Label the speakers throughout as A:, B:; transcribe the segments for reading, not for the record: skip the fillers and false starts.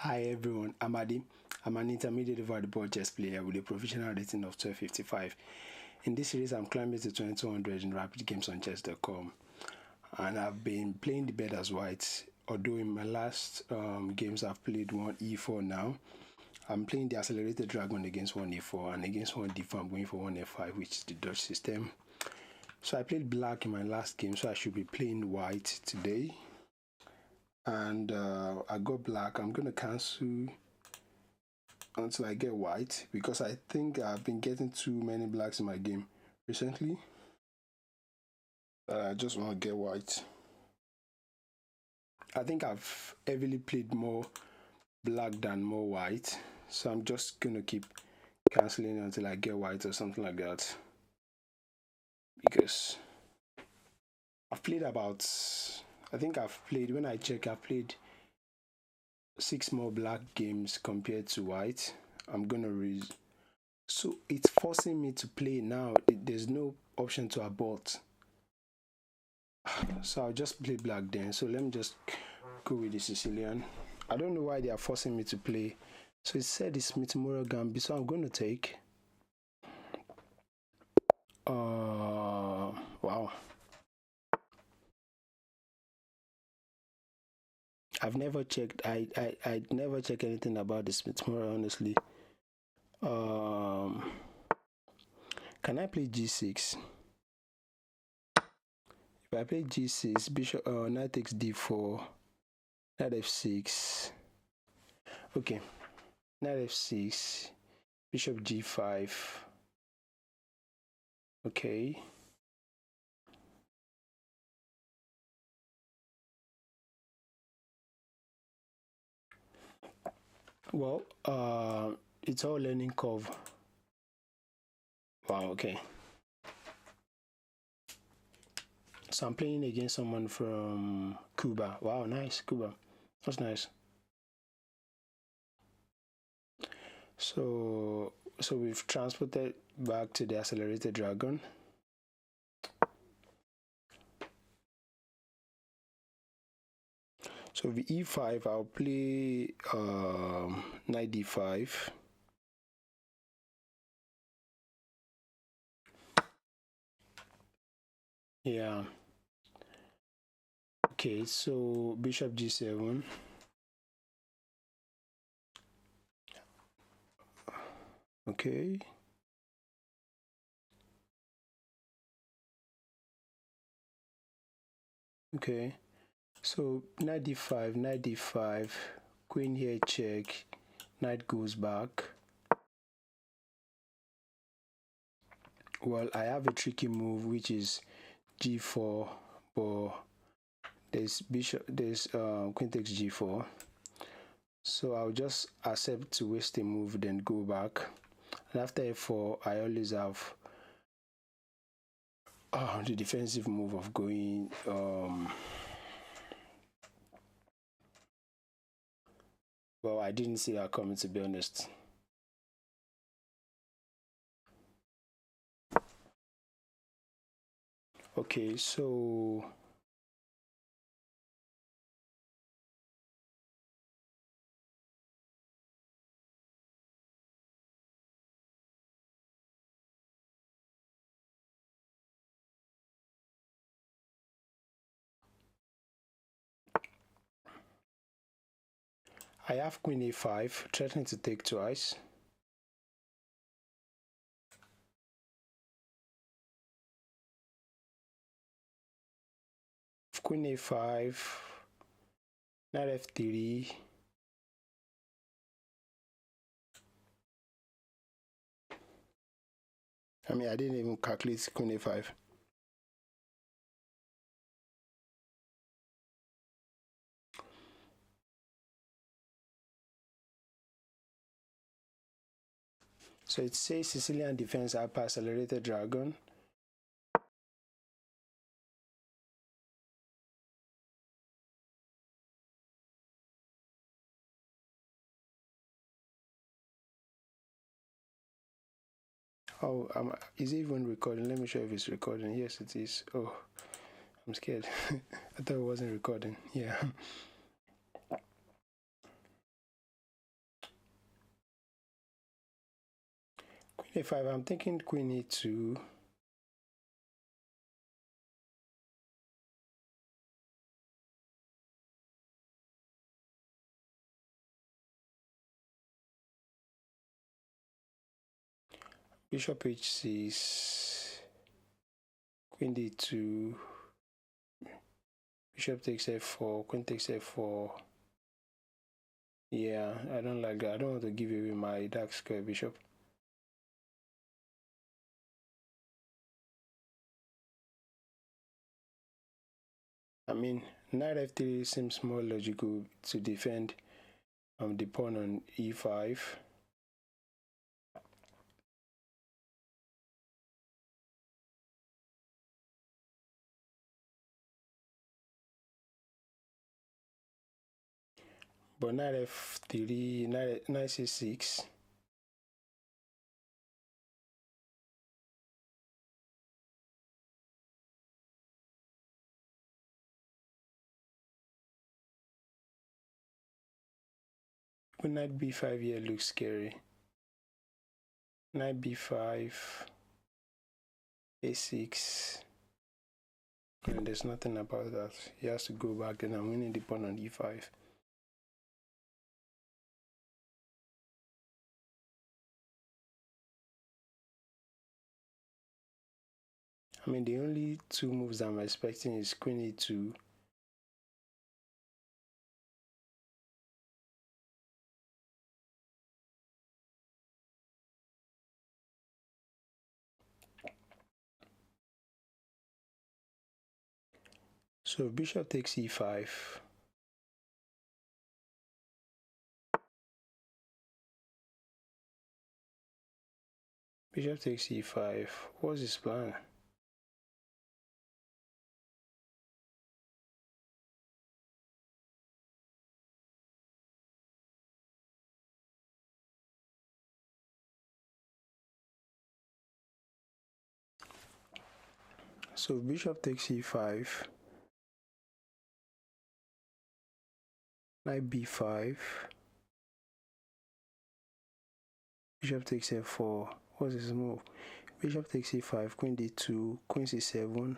A: Hi everyone, I'm Adi. I'm an intermediate over the board chess player with a provisional rating of 1255. In this series, I'm climbing to 2200 in rapid games on chess.com, and I've been playing the bed as white. Although in my last games, I've played one e4 now. I'm playing the accelerated dragon against one e4, and against one d4, I'm going for one f5, which is the Dutch system. So I played black in my last game, so I should be playing white today. And I got black. I'm going to cancel until I get white because I think I've been getting too many blacks in my game recently. I just want to get white. I think I've heavily played more black than more white, so I'm just going to keep cancelling until I get white or something like that, because I've played about, when I check, I've played 6 more black games compared to white. I'm gonna read, so it's forcing me to play now. There's no option to abort, so I'll just play black then. So let me just go with the Sicilian. I don't know why they are forcing me to play. So it said it's Smith-Morra Gambit, so I'm going to take wow, I've never checked. I never check anything about the Smith-Morra, honestly. Can I play g6? If I play g6, bishop knight takes d4, knight f6. Okay, knight f6, bishop g5. Okay. Well, it's all learning curve. Wow, okay. So I'm playing against someone from Cuba. Wow, nice, Cuba. That's nice. So we've transported back to the accelerated dragon. So with e5, I'll play knight d5. Yeah. Okay, so bishop g7. Okay. Okay. So knight d5, queen here check, knight goes back. Well, I have a tricky move which is g4, but there's queen takes g4. So I'll just accept to waste a move, then go back. And after f4, I always have the defensive move of going well, I didn't see that coming, to be honest. Okay, so I have queen a5, threatening to take twice. Queen a5, knight f3. I mean, I didn't even calculate queen a5. So it says Sicilian Defense upper accelerated dragon. Oh, is it even recording? Let me show if it's recording. Yes, it is. Oh, I'm scared. I thought it wasn't recording. Yeah. a5, I'm thinking queen e2. Bishop h6, queen d2, bishop takes f4, queen takes f4. Yeah, I don't like that. I don't want to give away my dark square bishop. I mean, knight f3 seems more logical to defend the pawn on e5. But knight f3, knight c6. But knight b5 here looks scary. Knight b5, a6. And there's nothing about that. He has to go back, and I'm winning the pawn on e5. I mean, the only two moves I'm expecting is queen e2. So bishop takes e5. Bishop takes e5. What's his plan? So bishop takes e5. Knight b5. Bishop takes f4. What's his move? Bishop takes e5, queen d2, queen c7,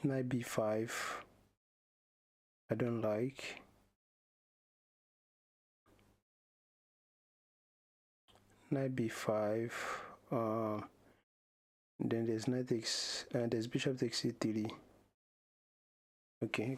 A: knight b5. I don't like. Knight b5. Then there's knight takes, there's bishop takes c3. Okay.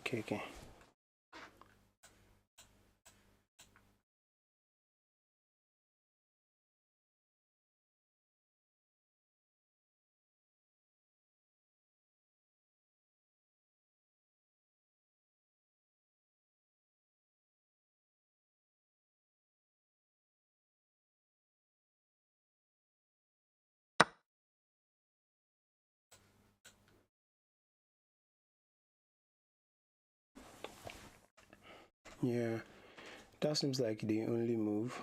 A: Yeah, that seems like the only move.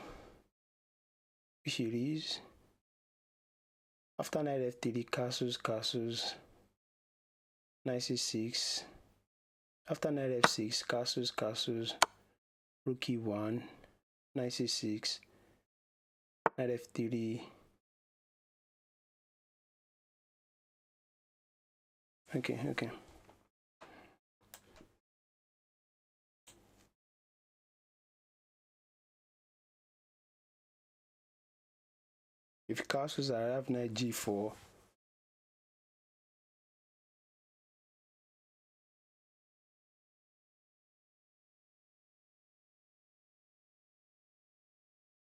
A: Which it is. After knight f3, castles, knight c6. After knight f6, castles, rook e1, knight c6, knight f3. Okay. If castles, I have knight g4.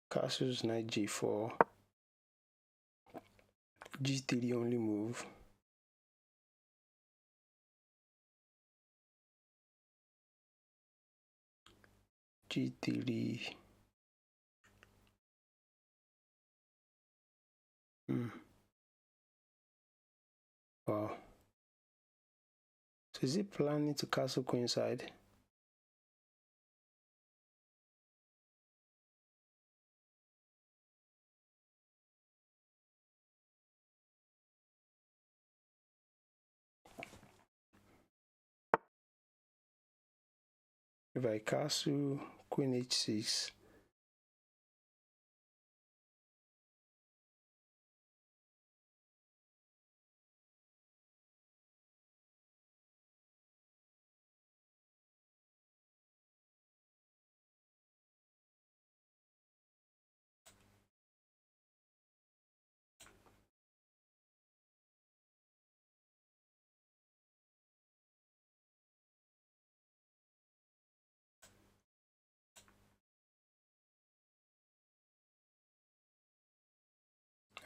A: Castles, knight g4. g3 only move. g3. Wow. So is he planning to castle queenside? If I castle queen h6,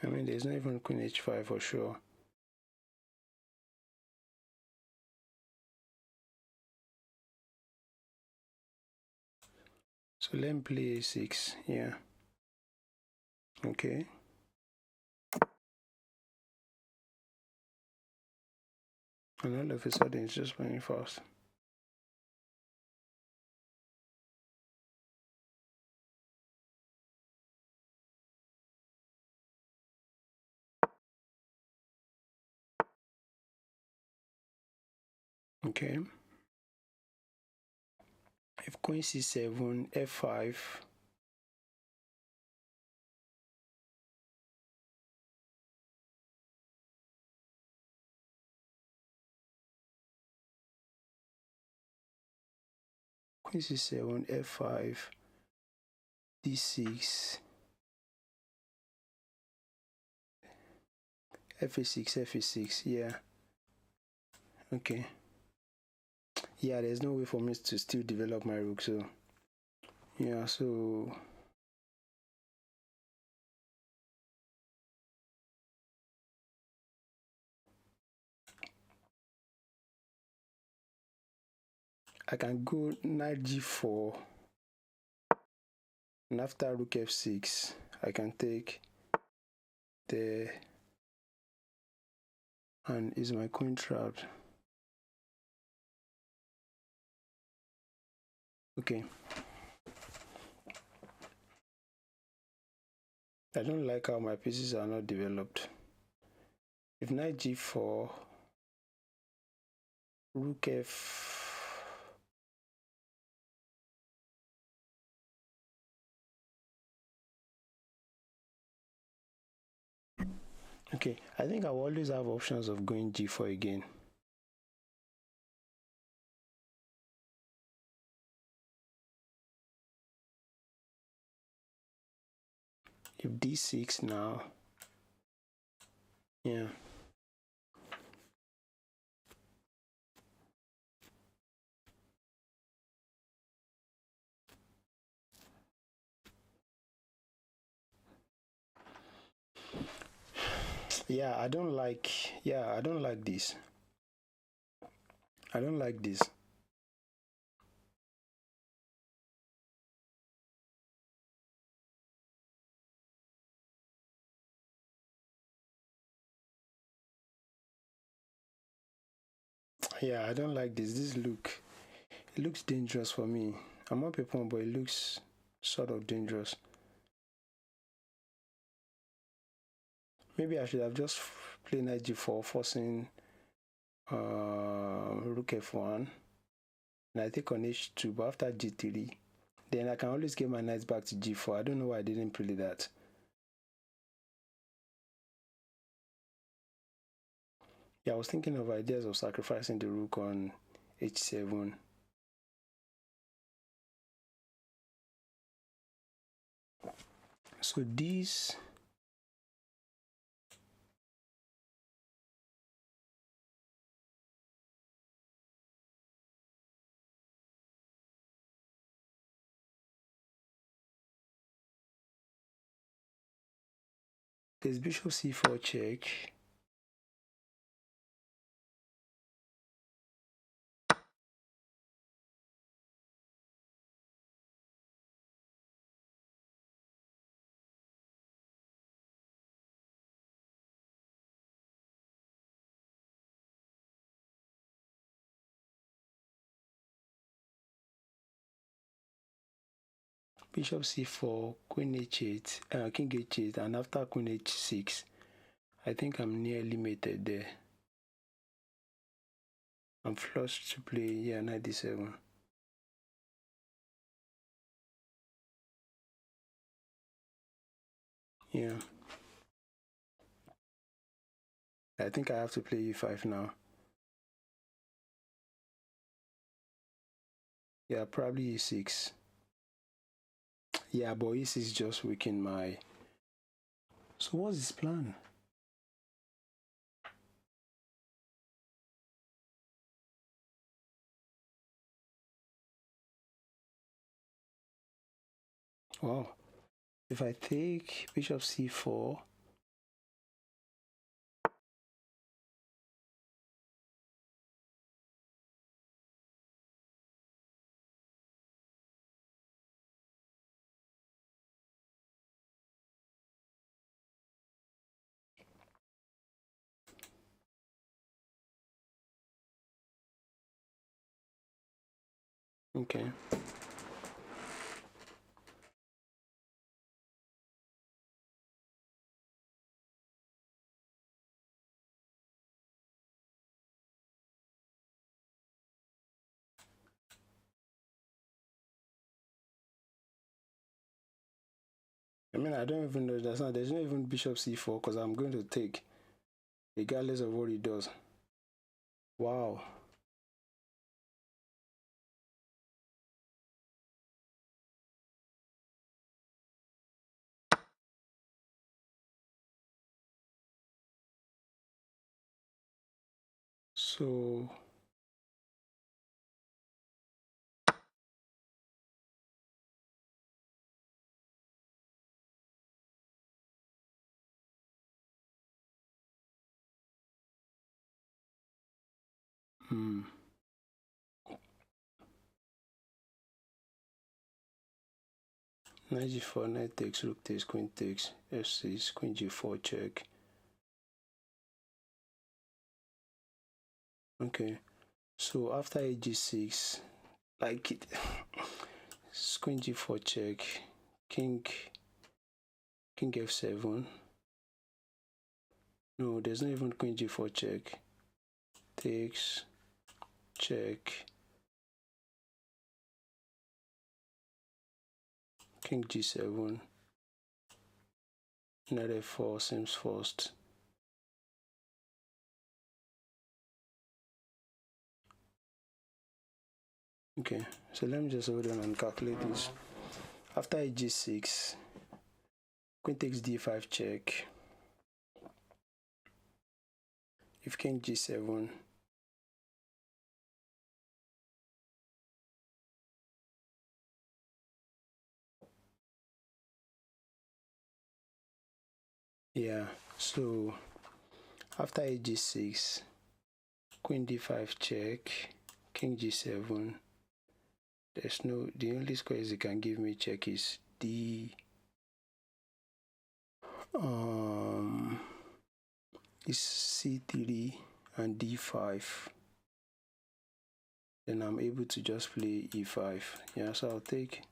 A: I mean, there's not even queen h5 for sure. So let me play a6, yeah. Okay. And all of a sudden it's just playing fast. Okay. If queen c7, f5. Queen c7, f5, d6, f6, f6, yeah. Okay. Yeah, there's no way for me to still develop my rook, so yeah, so I can go knight g4, and after rook f6 I can take there, and is my queen trapped? Okay. I don't like how my pieces are not developed. If knight g4, rook f, okay, I think I will always have options of going g4 again. If d6 now, yeah. Yeah, I don't like this. I don't like this. Yeah, I don't like this. It looks dangerous for me. I'm up a pawn, but it looks sort of dangerous. Maybe I should have just played knight g4, forcing rook f1, and I take on h2, but after g3, then I can always get my knights back to g4. I don't know why I didn't play that. Yeah, I was thinking of ideas of sacrificing the rook on h7. So this, there's bishop c4 check. Bishop c4, queen h8, king h8, and after queen h6, I think I'm nearly mated there. I'm flushed to play, yeah, knight d7. Yeah. I think I have to play e5 now. Yeah, probably e6. Yeah, but e6 just weakened my... So what's his plan? Wow. If I take bishop c4, Okay. I mean, I don't even know. There's not even bishop c4 because I'm going to take, regardless of what he does. Wow. So knight g4, knight takes, rook takes, queen takes, f6, queen g4 check. Okay, so after g6, like it, queen g4 check, king f7. No, there's not even queen g4 check. Takes, check, king g7, knight f4 seems forced. Okay, so let me just hold on and calculate this. After g6, queen takes d5 check. If king g7, yeah, so after g6, queen d5 check, king g7. There's no, the only squares it can give me check is d is c3 and d5. Then I'm able to just play e5. Yeah, so I'll take.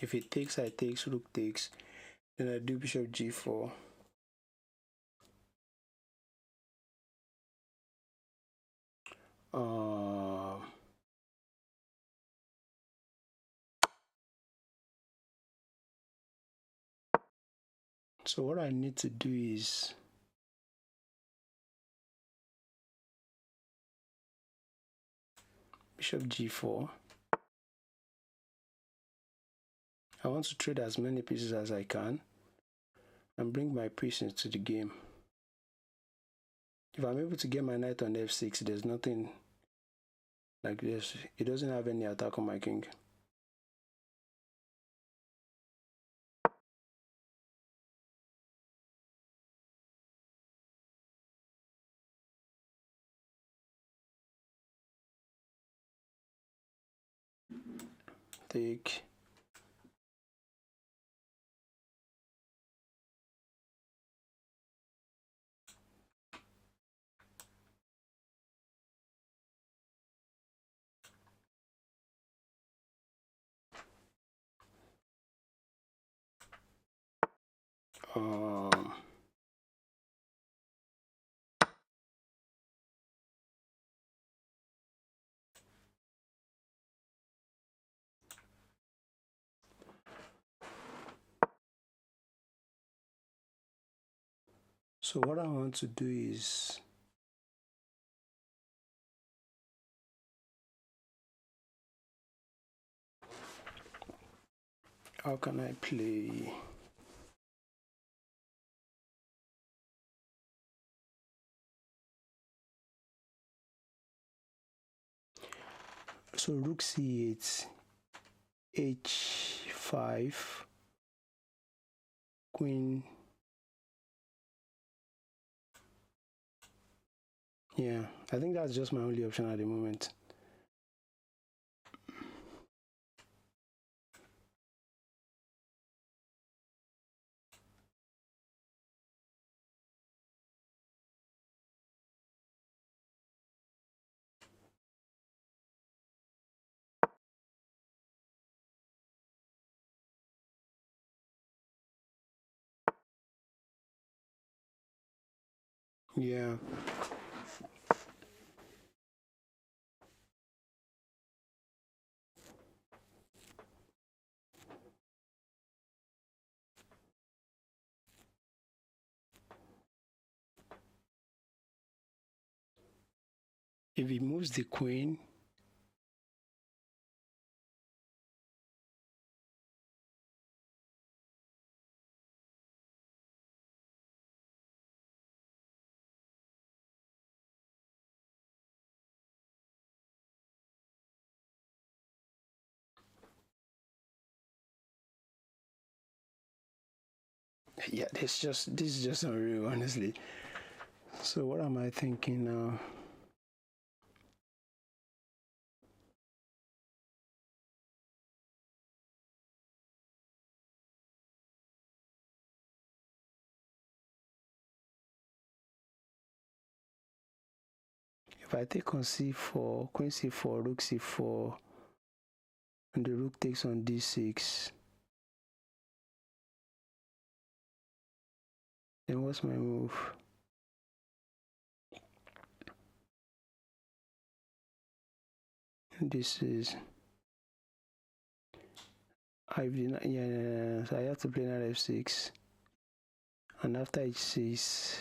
A: If it takes, I takes, rook takes. Then I do bishop g4. So what I need to do is bishop g4. I want to trade as many pieces as I can and bring my piece into the game. If I'm able to get my knight on f6, there's nothing like this. It doesn't have any attack on my king. Take. So what I want to do is how can I play? So rook c8, h5, queen. Yeah, I think that's just my only option at the moment. Yeah. If he moves the queen, yeah, this is just unreal, honestly. So what am I thinking now? If I take on c4, queen c4, rook c4, and the rook takes on d6, then what's my move? This is so I have to play knight f6, and after h6,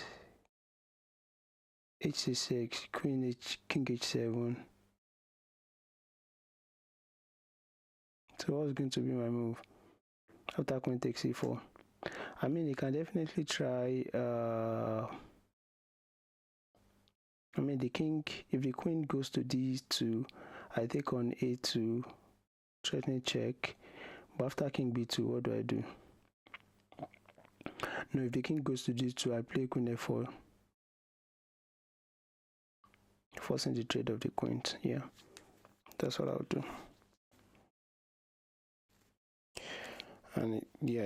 A: h6, queen h, king h7. So what's going to be my move after queen takes c4? I mean, you can definitely try. I mean, the king. If the queen goes to d2, I take on a2, threatening check. But after king b2, what do I do? No, if the king goes to d2, I play queen f4, forcing the trade of the queens. Yeah, that's what I'll do. And yeah.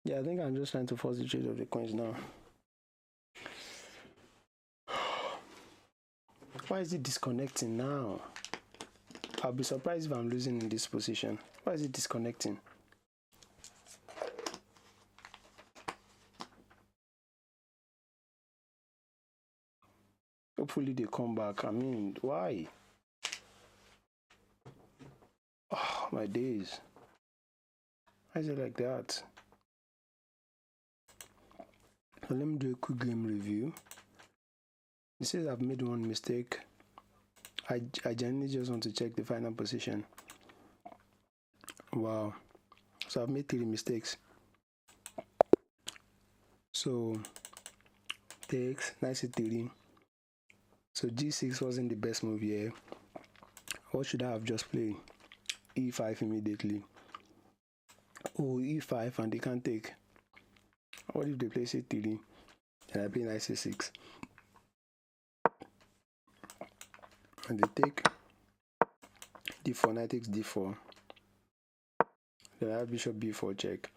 A: Yeah, I think I'm just trying to force the trade of the queens now. Why is it disconnecting now? I'll be surprised if I'm losing in this position. Why is it disconnecting? Hopefully they come back. I mean, why? Oh, my days. Why is it like that? So let me do a quick game review. It says I've made one mistake. I genuinely just want to check the final position. Wow. So I've made 3 mistakes. So takes, knight c3. So g6 wasn't the best move here. What should I have just played? e5 immediately. Oh, e5 and they can't take. What if they play c3 and I play knight c6? And they take d4, knight takes d4. Then I have bishop b4 check.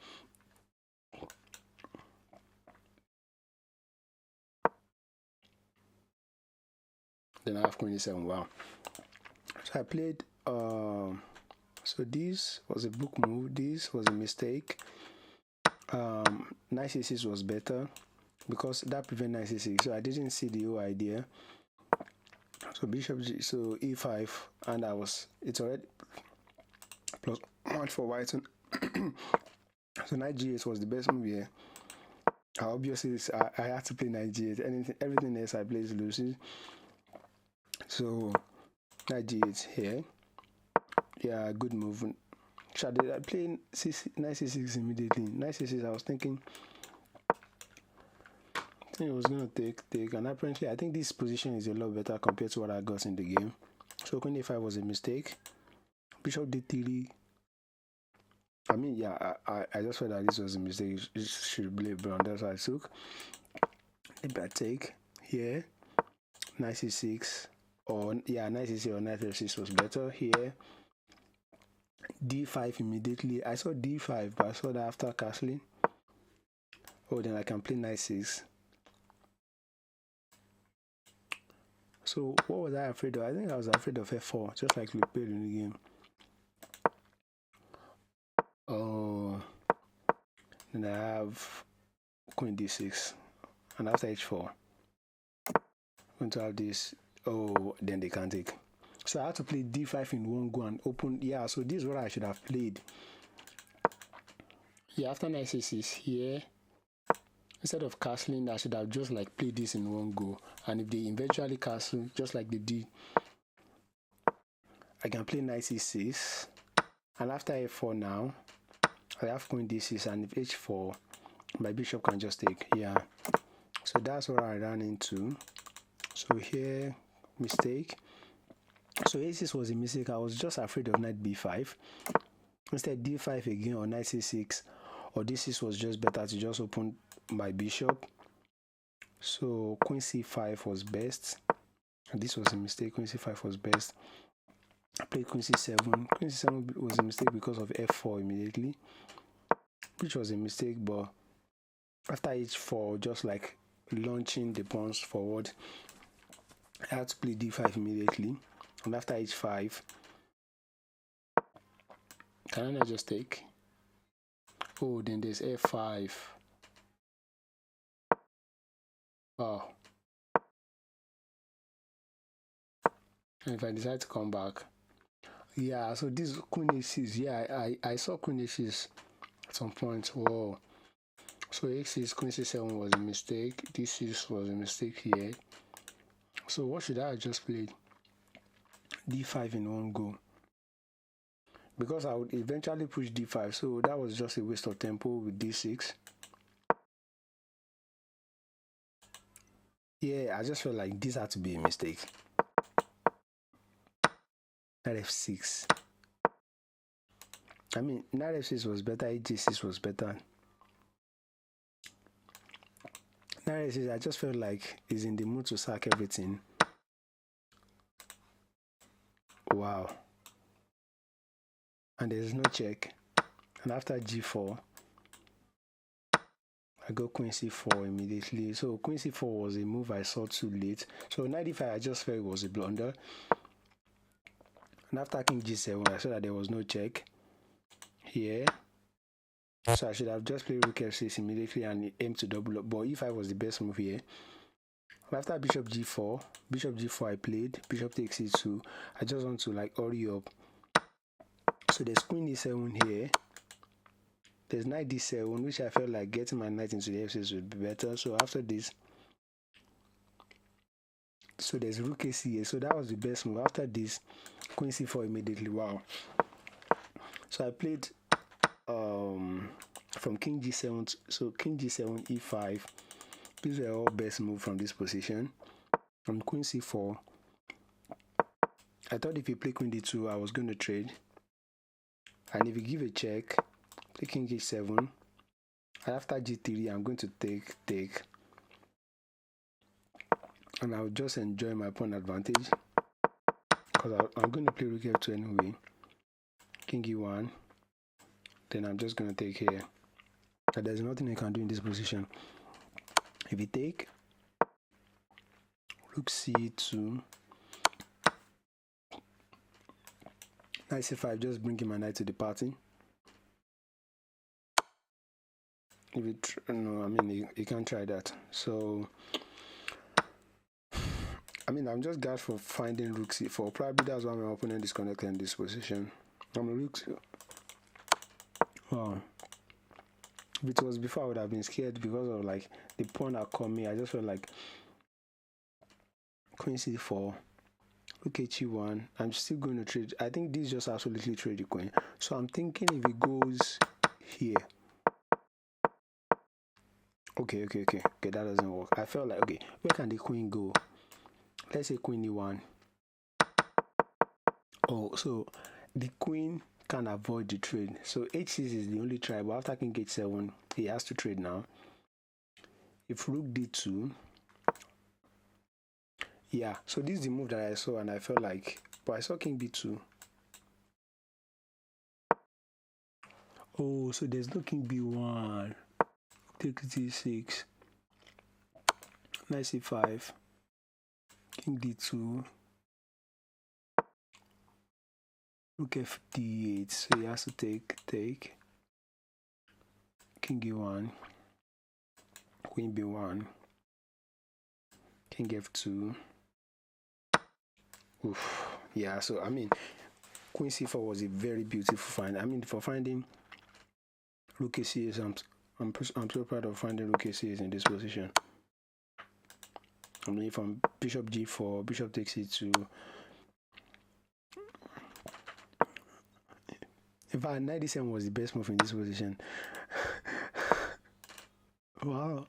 A: Then I have queen e7. Wow. So I played so this was a book move, this was a mistake. Knight c6 was better because that prevent knight c6, so I didn't see the whole idea. So bishop g, so e5, and it's already plus 1 for white. So knight g8 was the best move here. Obviously I had to play knight g8. Everything else I played loses. So knight g8 here. Yeah, good move. Should I play knight c6 immediately? Knight c6, I was thinking it was gonna take, and apparently I think this position is a lot better compared to what I got in the game. So queen a5 was a mistake. Bishop d3. I mean, yeah, I just felt that this was a mistake. It should be a blunder, so I took. Maybe I take here, knight c6, or yeah, knight c6 or knight f6 was better here. d5 immediately. I saw d5, but I saw that after castling. Oh, then I can play knight 6. So what was I afraid of? I think I was afraid of f4, just like we played in the game. Oh, then I have queen d6, and after h4, I'm going to have this. Oh, then they can't take. So I had to play d5 in one go and open. Yeah, so this is what I should have played. Yeah, after knight c6 here, instead of castling, I should have just like played this in one go. And if they eventually castle, just like they did, I can play knight c6. And after f4 now, I have queen d6, and if h4, my bishop can just take. Yeah, so that's what I ran into. So here, mistake. So a6 was a mistake. I was just afraid of knight b5. Instead d5 again, or knight c6, or d6 was just better to just open my bishop. So queen c5 was best. This was a mistake. Queen c5 was best. I played queen c7. Queen c7 was a mistake because of f4 immediately, which was a mistake. But after h4, just like launching the pawns forward, I had to play d5 immediately. And after h5, can I just take? Oh, then there's f5. Oh. And if I decide to come back, yeah, so this queen a6, yeah, I saw queen a6 at some point. Whoa. So a6, queen c7 was a mistake. d6 was a mistake here. So what should I have just played? d5 in one go, because I would eventually push d5, so that was just a waste of tempo with d6. Yeah, I just felt like this had to be a mistake. Knight f6. I mean, knight f6 was better, h6 was better. Knight f6, I just felt like he's in the mood to sack everything. Wow. And there's no check. And after g4, I got queen c4 immediately. So queen c4 was a move I saw too late. So knight d5, I just felt it was a blunder. And after king g7, I saw that there was no check here. So I should have just played rook f6 immediately and aim to double up. But e5 was the best move here. And after bishop g4 I played. Bishop takes e2. I just want to like hurry up. So there's queen e7 here. There's knight d7, which I felt like getting my knight into the f6 would be better. So after this, so there's rook ac here. So that was the best move. After this, queen c4 immediately. Wow. So I played from king g7, so king g7, e5. These were all best move from this position. From queen c4, I thought if you play queen d2, I was going to trade. And if you give a check, play king h7. And after g3, I'm going to take. And I'll just enjoy my pawn advantage, because I'm going to play rook f2 anyway. King e1. Then I'm just going to take here. And there's nothing I can do in this position. If you take, rook c2, knight c5, just bringing my knight to the party. If you no, I mean you can't try that. So I mean, I'm just glad for finding rook c4. Probably that's why my opponent is connected in this position. I'm a rook. Wow. If it was before, I would have been scared because of like the pawn are coming. I just felt like queen c4, Rook h1. I'm still going to trade. I think this just absolutely trade the queen. So I'm thinking if it goes here. Okay, that doesn't work. I felt like, okay, where can the queen go? Let's say queen e1. Oh, so the queen can avoid the trade. So h6 is the only try, but after king h7, he has to trade now. If rook d2, yeah, so this is the move that I saw and I felt like, but I saw king b2. Oh, so there's no king b1. Take d6. Knight c5. King d2. Rook f d8. So he has to take. King e1. Queen b1. King f2. Oof. Yeah, so I mean, queen c4 was a very beautiful find. I mean, for finding rook a6, I'm so proud of finding rook a6 in this position. I mean, from bishop g4, bishop takes e2. In fact, knight d7 was the best move in this position. Wow.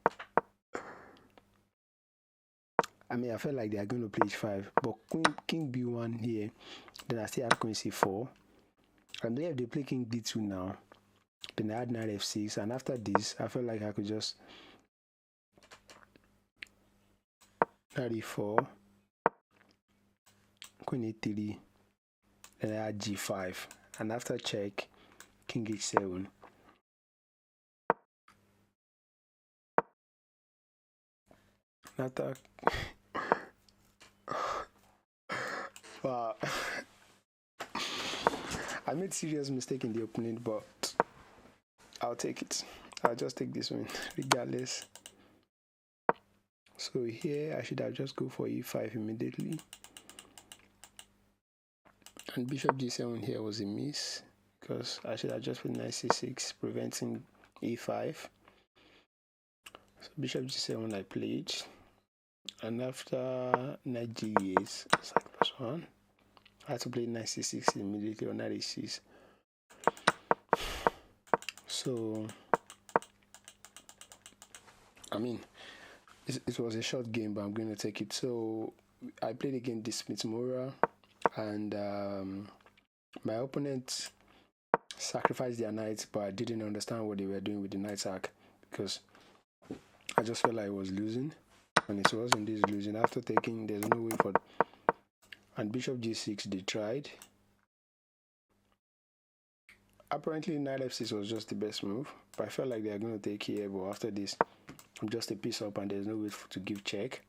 A: I mean, I felt like they are going to play h5, but king b1 here, then I still have queen c4. And then if they play king d2 now, then I had knight f6, and after this, I felt like I could just knight e4, queen a3, then I had g5, and after check, king h7. After wow. I made serious mistake in the opening, but I'll take it. I'll just take this one regardless. So here I should have just go for e5 immediately, and bishop g7 here was a miss because I should have just put knight c6 preventing e5. So bishop g7 I played, and after knight g8 sack +1, I had to play knight c6 immediately on knight e6. So I mean, it was a short game, but I'm going to take it. So I played against this Smith-Morra, and my opponent sacrificed their knight, but I didn't understand what they were doing with the knight sack because I just felt like I was losing, and it was indeed losing. After taking, there's no way for, and bishop g6 they tried. Apparently knight f6 was just the best move, but I felt like they are going to take here, but after this I'm just a piece up and there's no way to give check.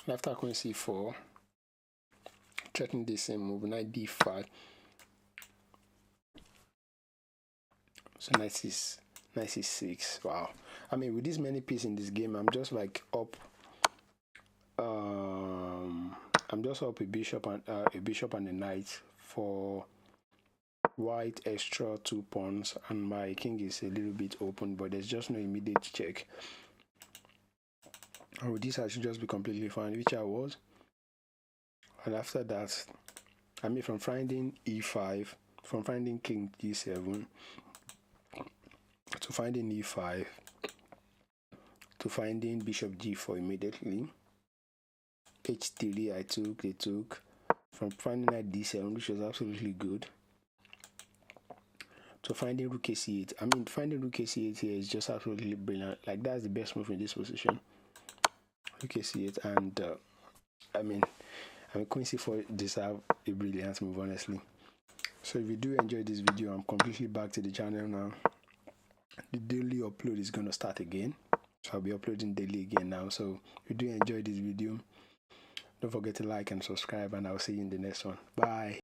A: And after queen c4, threatening the same move, knight d5. So knight c6. Wow. I mean, with this many pieces in this game, I'm just like up. I'm just up a bishop and a knight for white extra 2 pawns, and my king is a little bit open, but there's just no immediate check. And with this I should just be completely fine, which I was. And after that, I mean, from finding e5, from finding king d7 to finding e5 to finding bishop g4 immediately, h3 they took, from finding knight d7, which was absolutely good, to finding rook a8. I mean, finding rook a8 here is just absolutely brilliant. Like, that's the best move in this position, rook a8. And I mean queen c4 deserve a brilliant move, honestly. So if you do enjoy this video, I'm completely back to the channel now. The daily upload is going to start again, so I'll be uploading daily again now. So if you do enjoy this video, don't forget to like and subscribe, and I'll see you in the next one. Bye.